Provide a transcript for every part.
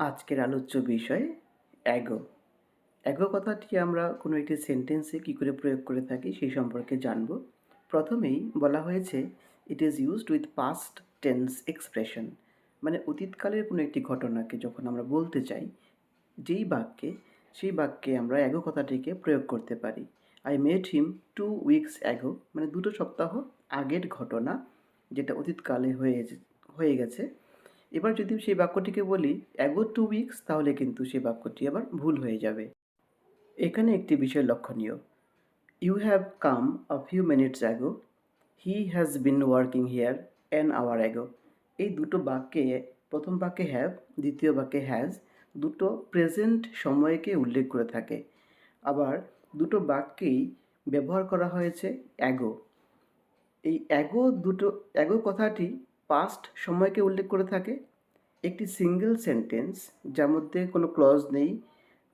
আজকের আলোচ্য বিষয় অ্যাগো। অ্যাগো কথাটি আমরা কোনো একটি সেন্টেন্সে কী করে প্রয়োগ করে থাকি সেই সম্পর্কে জানব। প্রথমেই বলা হয়েছে it is used with past tense expression, মানে অতীতকালের কোনো একটি ঘটনাকে যখন আমরা বলতে চাই যেই বাক্যে, সেই বাক্যে আমরা অ্যাগো কথাটিকে প্রয়োগ করতে পারি। I met him 2 weeks ago, মানে 2 সপ্তাহ আগের ঘটনা, যেটা অতীতকালে হয়ে গেছে। এবার যদি সেই বাক্যটিকে বলি অ্যাগো 2 উইকস, তাহলে কিন্তু সেই বাক্যটি আবার ভুল হয়ে যাবে। এখানে একটি বিষয় লক্ষণীয়, you have come a few minutes ago, he has been working here an hour ago. এই দুটো বাক্যে, প্রথম বাক্যে হ্যাভ, দ্বিতীয় বাক্যে হ্যাজ, দুটো প্রেজেন্ট সময়কে উল্লেখ করে থাকে। আবার দুটো বাক্যেই ব্যবহার করা হয়েছে অ্যাগো। এই অ্যাগো কথাটি পাস্ট সময়কে উল্লেখ করে থাকে। একটি সিঙ্গেল সেন্টেন্স যার মধ্যে কোনো ক্লজ নেই,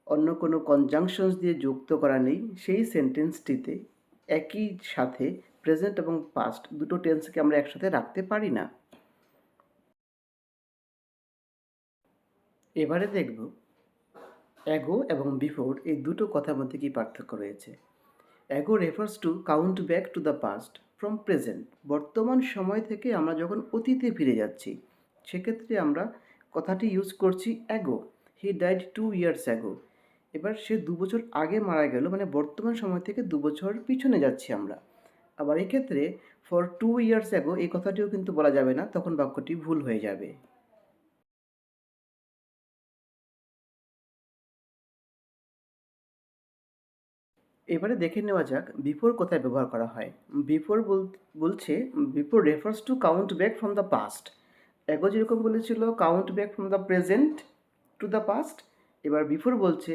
অন্য কোনো কনজাংশনস দিয়ে যুক্ত করা নেই, সেই সেন্টেন্সটিতে একই সাথে প্রেজেন্ট এবং পাস্ট দুটো টেন্সকে আমরা একসাথে রাখতে পারি না। এবারে দেখব অ্যাগো এবং বিফোর এই দুটো কথার মধ্যে কী পার্থক্য রয়েছে। Ago refers to count back to the past from present, বর্তমান সময় থেকে আমরা যখন অতীতে ফিরে যাচ্ছি সেক্ষেত্রে আমরা কথাটি ইউজ করছি ago. He died 2 years ago. এবার সে 2 বছর আগে মারা গেল, মানে বর্তমান সময় থেকে 2 বছর পিছনে যাচ্ছি আমরা। আবার এক্ষেত্রে ফর 2 ইয়ার্স অ্যাগো এই কথাটিও কিন্তু বলা যাবে না, তখন বাক্যটি ভুল হয়ে যাবে। এবারে দেখে নেওয়া যাক বিফোর কোথায় ব্যবহার করা হয়। বিফোর বলছে before refers to count back from the past. Ago যেরকম বলেছিল count back from the present to the past, এবার বিফোর বলছে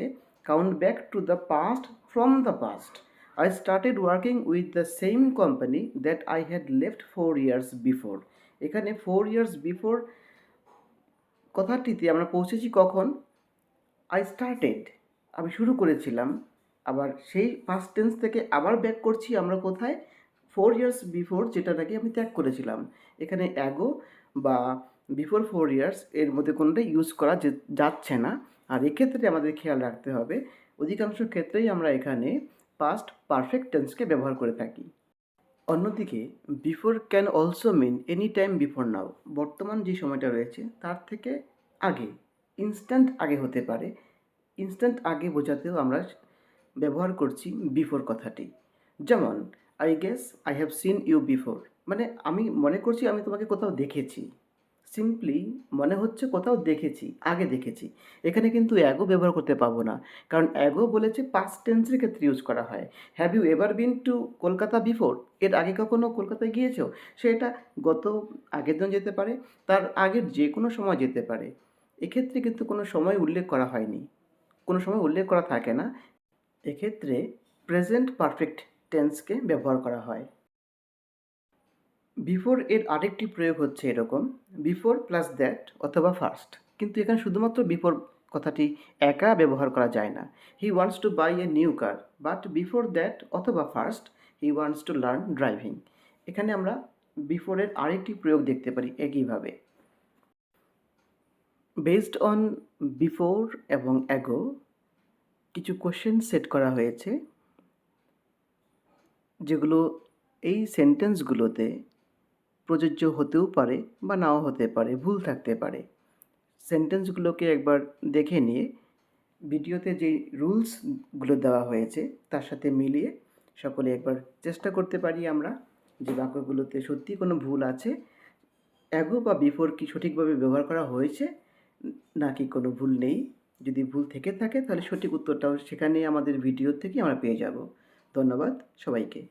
count back to the past from the past. I started working with the same company that I had left 4 years before. এখানে 4 years before কথাটিতে আমরা পৌঁছেছি কখন? I started, আমি শুরু করেছিলাম। আবার সেই পাস্ট টেন্স থেকে আবার ব্যাক করছি আমরা কোথায়? 4 ইয়ার্স বিফোর, যেটা নাকি আমি ত্যাগ করেছিলাম। এখানে অ্যাগো বা বিফোর 4 ইয়ার্স এর মধ্যে কোনোটাই ইউজ করা যাচ্ছে না। আর এক্ষেত্রে আমাদের খেয়াল রাখতে হবে অধিকাংশ ক্ষেত্রেই আমরা এখানে পাস্ট পারফেক্ট টেন্সকে ব্যবহার করে থাকি। অন্যদিকে before can also mean any time before now, বর্তমান যে সময়টা রয়েছে তার থেকে আগে, ইনস্ট্যান্ট আগে হতে পারে। ইনস্ট্যান্ট আগে বোঝাতেও আমরা ব্যবহার করছি বিফোর কথাটি। যেমন I guess I have seen you before, মানে আমি মনে করছি আমি তোমাকে কোথাও দেখেছি। সিম্পলি মনে হচ্ছে কোথাও দেখেছি, আগে দেখেছি। এখানে কিন্তু অ্যাগো ব্যবহার করতে পাবো না, কারণ অ্যাগো বলেছে পাস্ট টেন্সের ক্ষেত্রে ইউজ করা হয়। Have you ever been to Kolkata before, এর আগে কখনো কলকাতায় গিয়েছো? সেটা গত আগের দিন যেতে পারে, তার আগের যে কোনো সময় যেতে পারে। এক্ষেত্রে কিন্তু কোনো সময় উল্লেখ করা হয়নি, কোনো সময় উল্লেখ করা থাকে না। এক্ষেত্রে প্রেজেন্ট পারফেক্ট টেন্সকে ব্যবহার করা হয়। বিফোর এর আরেকটি প্রয়োগ হচ্ছে এরকম, বিফোর প্লাস দ্যাট অথবা ফার্স্ট, কিন্তু এখানে শুধুমাত্র বিফোর কথাটি একা ব্যবহার করা যায় না। He wants to buy a new car, but before that অথবা first he wants to learn driving. এখানে আমরা বিফোরের আরেকটি প্রয়োগ দেখতে পারি একইভাবে। বেসড অন বিফোর এবং অ্যাগো কিছু কোশ্চেন সেট করা হয়েছে, যেগুলো এই সেন্টেন্সগুলোতে প্রযোজ্য হতেও পারে বা নাও হতে পারে, ভুল থাকতে পারে। সেন্টেন্সগুলোকে একবার দেখে নিয়ে ভিডিওতে যেই রুলসগুলো দেওয়া হয়েছে তার সাথে মিলিয়ে সকলে একবার চেষ্টা করতে পারি আমরা যে বাক্যগুলোতে সত্যি কোনো ভুল আছে, অ্যাগো বা বিফোর কি সঠিকভাবে ব্যবহার করা হয়েছে নাকি কোনো ভুল নেই। যদি ভুল থেকে থাকে তাহলে সঠিক উত্তরটাও সেখানে আমাদের ভিডিও থেকে আমরা পেয়ে যাব। ধন্যবাদ সবাইকে।